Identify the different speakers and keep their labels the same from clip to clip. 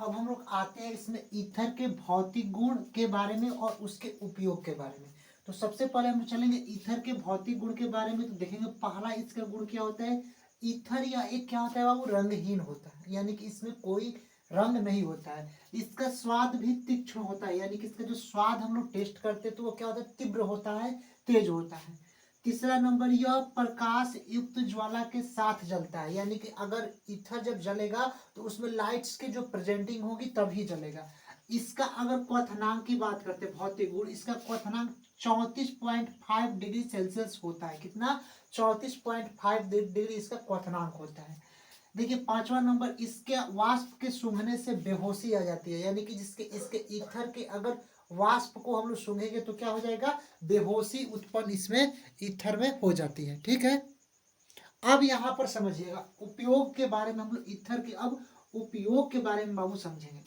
Speaker 1: अब हम लोग आते हैं इसमें ईथर के भौतिक गुण के बारे में और उसके उपयोग के बारे में। तो सबसे पहले हम चलेंगे ईथर के भौतिक गुण के बारे में। तो देखेंगे पहला इसका गुण क्या होता है। ईथर या एक क्या होता है बाबू, रंगहीन होता है, यानी कि इसमें कोई रंग नहीं होता है। इसका स्वाद भी तीक्ष्ण होता है, यानी कि इसका जो स्वाद हम लोग टेस्ट करते हैं तो वो क्या होता है, तीव्र होता है, तेज होता है। तीसरा नंबर, यह प्रकाश युक्त ज्वाला के साथ जलता है, यानी कि अगर ईथर जब जलेगा तो उसमें लाइट्स की जो प्रेजेंटिंग होगी तभी जलेगा। इसका अगर क्वथनांक की बात करते हैं भौतिक गुण, इसका क्वथनांक 34.5 डिग्री सेल्सियस होता है। कितना, 34.5 डिग्री इसका क्वथनांक होता है। देखिए पांचवा नंबर, इसके वाष्प के सूंघने से बेहोशी आ जाती है, यानी कि जिसके इसके ईथर के अगर वाष्प को हम लोग सूंघेंगे तो क्या हो जाएगा, बेहोशी उत्पन्न इसमें ईथर में हो जाती है। ठीक है, अब यहाँ पर समझिएगा उपयोग के बारे में। हम लोग ईथर के अब उपयोग के बारे में बाबू समझेंगे।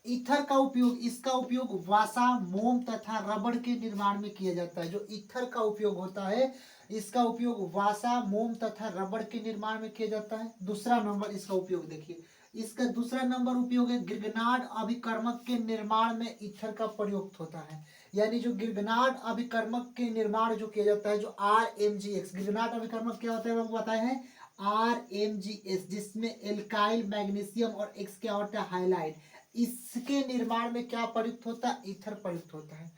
Speaker 1: ईथर का उपयोग, इसका उपयोग वसा, मोम तथा रबड़ के निर्माण में किया जाता है। जो ईथर का उपयोग होता है, इसका उपयोग वसा, मोम तथा रबड़ के निर्माण में किया जाता है। दूसरा नंबर इसका उपयोग देखिए, इसका दूसरा नंबर उपयोग है गिरगनाड अभिकर्मक के निर्माण में ईथर का प्रयुक्त होता है। यानी जो गिरगनाड अभिकर्मक के निर्माण जो किया जाता है, जो RMGS, गिरगनाड अभिकर्मक क्या होता है वो बताए हैं, RMGS, जिसमें एल्काइल मैग्नीशियम और एक्स क्या होता है, हाइलाइट, इसके निर्माण में क्या प्रयुक्त होता है, ईथर प्रयुक्त होता है।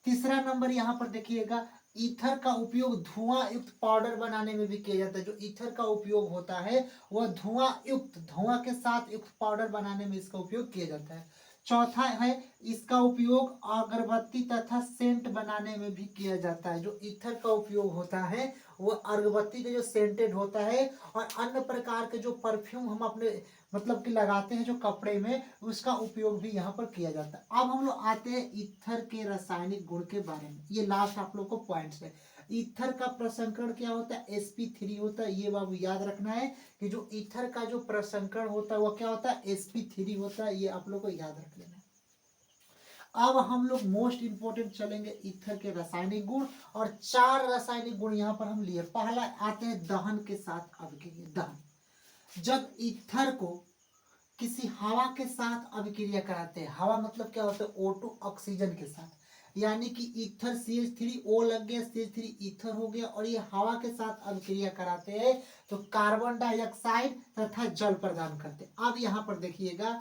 Speaker 1: तीसरा नंबर यहाँ पर देखिएगा, ईथर का उपयोग धुआं युक्त पाउडर बनाने में भी किया जाता है। जो ईथर का उपयोग होता है वह धुआं युक्त, धुआं के साथ युक्त पाउडर बनाने में इसका उपयोग किया जाता है। चौथा है, इसका उपयोग अगरबत्ती तथा सेंट बनाने में भी किया जाता है। जो ईथर का उपयोग होता है वह अगरबत्ती के जो सेंटेड होता है और अन्य प्रकार के जो परफ्यूम हम अपने मतलब कि लगाते हैं जो कपड़े में, उसका उपयोग भी यहाँ पर किया जाता है। अब हम लोग आते हैं ईथर के रासायनिक गुण के बारे में। ये लास्ट आप लोग को पॉइंट्स है। ईथर का प्रसंकरण क्या होता है, sp3 होता है। ये बाबू याद रखना है कि जो ईथर का जो प्रसंकरण होता है वो क्या होता है, sp3 होता है। ये आप लोग को याद रख लेना है। अब हम लोग मोस्ट इंपोर्टेंट चलेंगे ईथर के रासायनिक गुण, और 4 रासायनिक गुण यहाँ पर हम लिए। पहला आते हैं दहन के साथ अभिक्रिया। दहन, जब ईथर को किसी हवा के साथ अभिक्रिया कराते हैं, हवा मतलब क्या होता है, O2 ऑक्सीजन के साथ, यानी कि ईथर CH3O लग गया, CH3 ईथर हो गया, और ये हवा के साथ अभिक्रिया कराते हैं तो कार्बन डाइऑक्साइड तथा जल प्रदान करते हैं। अब यहाँ पर देखिएगा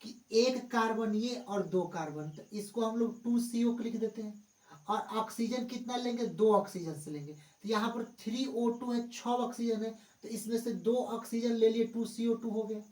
Speaker 1: कि एक कार्बन ये और 2 कार्बन, तो इसको हम लोग 2CO लिख देते हैं, और ऑक्सीजन कितना लेंगे, 2 ऑक्सीजन से लेंगे। तो यहाँ पर 3O2 है, 6 ऑक्सीजन है, तो इसमें से 2 ऑक्सीजन ले लिए, 2CO2 हो गया,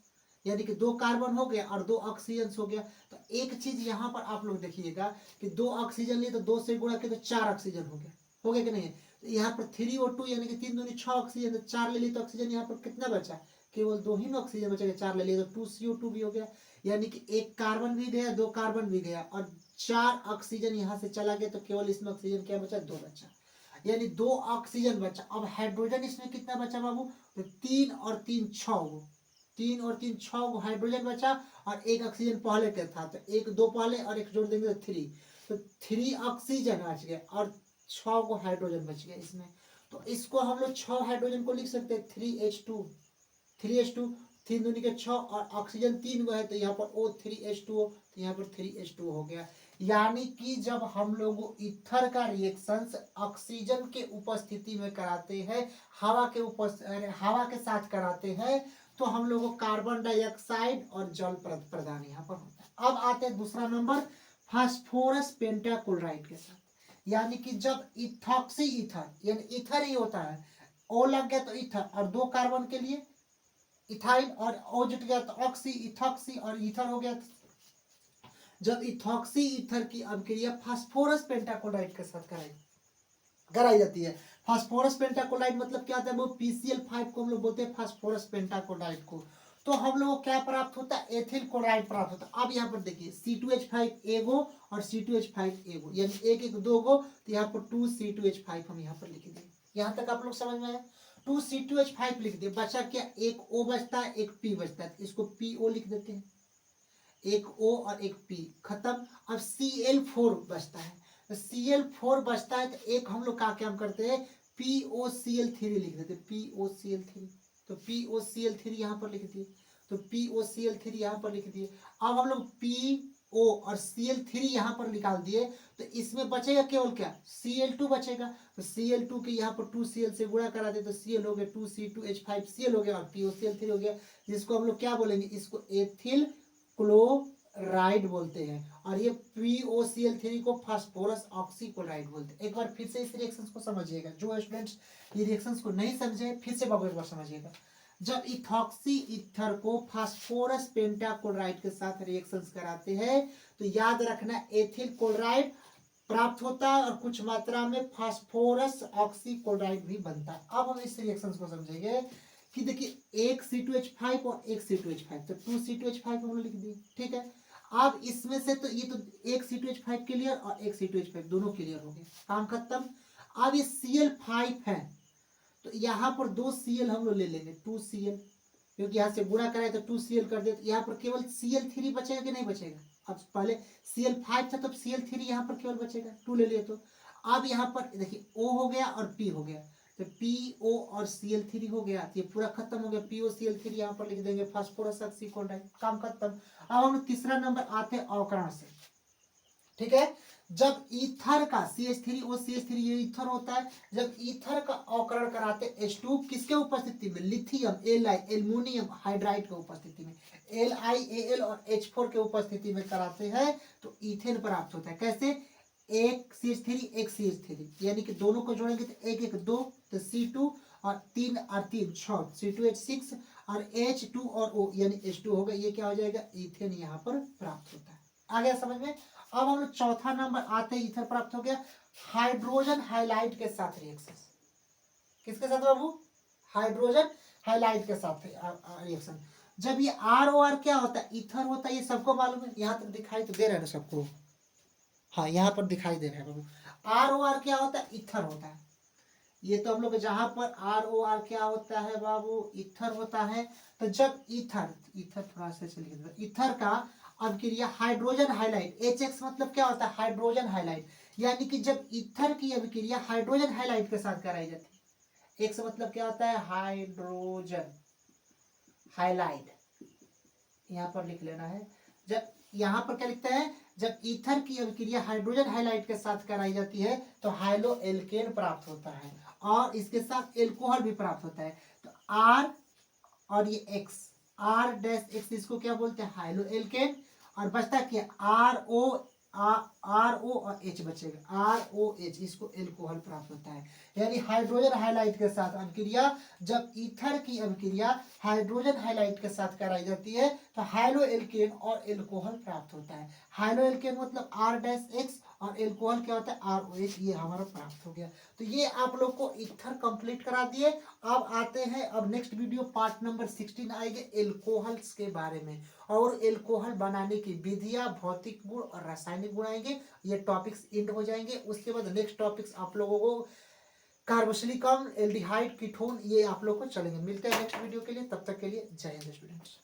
Speaker 1: यानी कि 2 कार्बन हो गया और 2 ऑक्सीजन हो गया। तो एक चीज यहाँ पर आप लोग देखिएगा कि 2 ऑक्सीजन लिए तो 2 से गुणा किया तो 4 ऑक्सीजन हो गया कि नहीं। तो यहाँ पर 3O2 यानी कि 3 दूनी 6 ऑक्सीजन, तो 4 ले लिए तो ऑक्सीजन यहाँ पर कितना बचा, केवल 2 ही में ऑक्सीजन बचेगा, 4 ले लिए तो 2CO2 भी हो गया, यानी कि एक कार्बन भी गया, 2 कार्बन भी गया, और 4 ऑक्सीजन यहाँ से चला गया, तो केवल इसमें ऑक्सीजन क्या बचा, 2 बचा, यानी 2 ऑक्सीजन बचा। अब हाइड्रोजन इसमें कितना बचा बाबू, तो 3 और 3 6, 3 और 3 6 हाइड्रोजन बचा, और एक ऑक्सीजन पहले के था, तो एक 2 पहले और एक जोड़ देंगे तो 3, तो 3 ऑक्सीजन बच गया और 6 को हाइड्रोजन बच गया इसमें। तो इसको हम लोग 6 हाइड्रोजन को लिख सकते हैं 3H2, 3H2, 3 दूनी के 6, और ऑक्सीजन 3 है तो यहाँ पर O3H2O, तो यहाँ पर 3H2O हो गया। यानी कि जब हम लोग ईथर का रिएक्शन ऑक्सीजन के उपस्थिति में कराते हैं, हवा के साथ कराते हैं, तो हम लोगों को कार्बन डाइऑक्साइड और जल प्रदान यहाँ पर होता है। अब आते हैं दूसरा नंबर, फास्फोरस पेंटाक्लोराइड के साथ, यानी कि जब इथॉक्सी ईथर, यानी ईथर ही होता है, O लग गया तो ईथर, और 2 कार्बन के लिए इथाइल, और O जुट गया तो ऑक्सी, इथॉक्सी और ईथर हो गया। जब इथॉक्सी ईथर की अभिक्रिया फास्फोरस पेंटाक्लोराइड के साथ कराई जाती है। फास्फोरस पेंटाक्लोराइड मतलब क्या होता है, वो PCl5 को हम लोग बोलते हैं फास्फोरस पेंटाक्लोराइड को। तो हम लोग को क्या प्राप्त होता है, एथिल क्लोराइड प्राप्त होता है। अब यहाँ पर देखिए C2H5 एगो और C2H5 एगो, यानी एक एक 2 गो, तो यहाँ पर 2C2H5 हम यहाँ पर लिख दिए। यहाँ तक आप लोग समझ में आया, 2C2H5 लिख दिए। बचा क्या, एक O बचता है, एक P बचता है, इसको PO लिख देते हैं, एक O और एक P, खत्म। अब Cl4 बचता है, तो Cl4 बचता है, तो एक हम लोग का क्या करते हैं, POCl3 लिख देते हैं, POCl3, तो POCl3 यहाँ पर लिख दिए। तो POCl3 यहाँ पर लिख दिए। अब हम लोग PO और Cl3 यहाँ पर निकाल दिए, तो इसमें बचेगा केवल क्या, Cl2 बचेगा। तो Cl2 के यहाँ पर 2Cl से गुणा करा दे तो Cl हो गया 2C2H5Cl हो गया और POCl3 हो गया, जिसको हम लोग क्या बोलेंगे, इसको एथिल क्लोराइड बोलते हैं। और ये POCl3 को फास्फोरस ऑक्सीक्लोराइड बोलते हैं। एक बार फिर से इस रिएक्शंस को समझिएगा, जो स्टूडेंट्स ये रिएक्शंस को नहीं समझे फिर से बाबू एक बार समझिएगा। जब इथॉक्सी ईथर को फास्फोरस पेंटाक्लोराइड के साथ रिएक्शंस कराते हैं तो याद रखना एथिल क्लोराइड प्राप्त होता है और कुछ मात्रा में फास्फोरस ऑक्सीक्लोराइड भी बनता है। अब हम इस रिएक्शंस को समझेंगे कि देखिए एक C2H5 और एक C2H5, तो 2C2H5 हम लोग लिख दिए, ठीक है। अब इसमें से तो ये तो एक C2H5 क्लियर और एक C2H5 दोनों क्लियर हो गए, काम खत्म। अब ये Cl5 है तो यहाँ पर 2Cl हम लोग ले लेंगे, 2Cl, क्योंकि यहाँ से गुणा कराए तो 2Cl कर दे, तो यहाँ पर केवल Cl3 बचेगा कि नहीं बचेगा। अब पहले Cl5 था तो Cl3 यहाँ पर केवल बचेगा, 2 ले लिए। तो अब यहाँ पर देखिए O हो गया और P हो गया, तो PO और Cl3 हो गया, तो ये पूरा खत्म हो गया। POCl3 यहाँ पर लिख देंगे फास्फोरस ऑक्सीक्लोराइड, काम खत्म। अब हम तीसरा नंबर आते हैं अवकरण से, ठीक है। जब ईथर का CH3O ये ईथर होता है, जब ईथर का अवकरण कराते H2 किसके उपस्थिति में, लिथियम Li एल्युमिनियम हाइड्राइड के उपस्थिति में, LiAl और H4 के उपस्थिति में कराते हैं तो ईथेन प्राप्त होता है। कैसे, एक CH3 एक CH3, यानी कि दोनों को जोड़ेंगे तो एक एक 2, तो C2 और 3 और 3 6, C2H6 और H2 और O यानी H2 होगा, ये क्या हो जाएगा, ईथेन यहाँ पर प्राप्त होता है। आ गया समझ में। अब हम लोग चौथा नंबर आते हैं, ईथर प्राप्त हो गया हाइड्रोजन हाइलाइट के साथ रिएक्शन। किसके साथ बाबू, हाइड्रोजन हाइलाइट के साथ रिएक्शन। जब ये ROR क्या होता है, ईथर होता है, ये सबको मालूम है, यहाँ तक दिखाई तो दे रहा है ना सबको, हाँ यहाँ पर दिखाई दे रहा है बाबू। ROR क्या होता है, ईथर होता है। ये तो हम लोग जहां पर ROR क्या होता है बाबू, ईथर होता है। तो जब ईथर थोड़ा सा चलिए, ईथर का अभिक्रिया हाइड्रोजन हाइलाइट, HX मतलब क्या होता है, हाइड्रोजन हाइलाइट, यानी कि जब ईथर की अभिक्रिया हाइड्रोजन हाइलाइट के साथ कराई जाती है, X मतलब क्या होता है, हाइड्रोजन हाइलाइट, यहाँ पर लिख लेना है। जब यहाँ पर क्या लिखते हैं, जब ईथर की अभिक्रिया हाइड्रोजन हाइलाइट के साथ कराई जाती है तो हाइलो एल्केन प्राप्त होता है और इसके साथ एल्कोहल भी प्राप्त होता है। तो R और ये X, R-X इसको क्या बोलते हैं, हाइलो एल्केन, और बचता क्या, RO और H बचेगा, ROH, इसको एल्कोहल प्राप्त होता है। यानी हाइड्रोजन हाइलाइट के साथ अभिक्रिया, जब ईथर की अभिक्रिया हाइड्रोजन हाइलाइट के साथ कराई जाती है तो हाइलो एल्केन और एल्कोहल प्राप्त होता है। हाइलो एल्केन मतलब R-X और एल्कोहल क्या होता है, ROH, ये हमारा प्राप्त हो गया। तो ये आप लोग को ईथर कंप्लीट करा दिए। अब आते हैं, अब नेक्स्ट वीडियो पार्ट नंबर 16 आएंगे एल्कोहल्स के बारे में, और एल्कोहल बनाने की विधियां, भौतिक गुण और रासायनिक गुण आएंगे। ये टॉपिक्स एंड हो जाएंगे। उसके बाद नेक्स्ट टॉपिक्स आप लोगों को कार्बोक्सिलिक अम्ल, एल्डिहाइड, कीटोन, ये आप लोग को चलेंगे। मिलते हैं नेक्स्ट वीडियो के लिए, तब तक के लिए जय हिंद स्टूडेंट्स।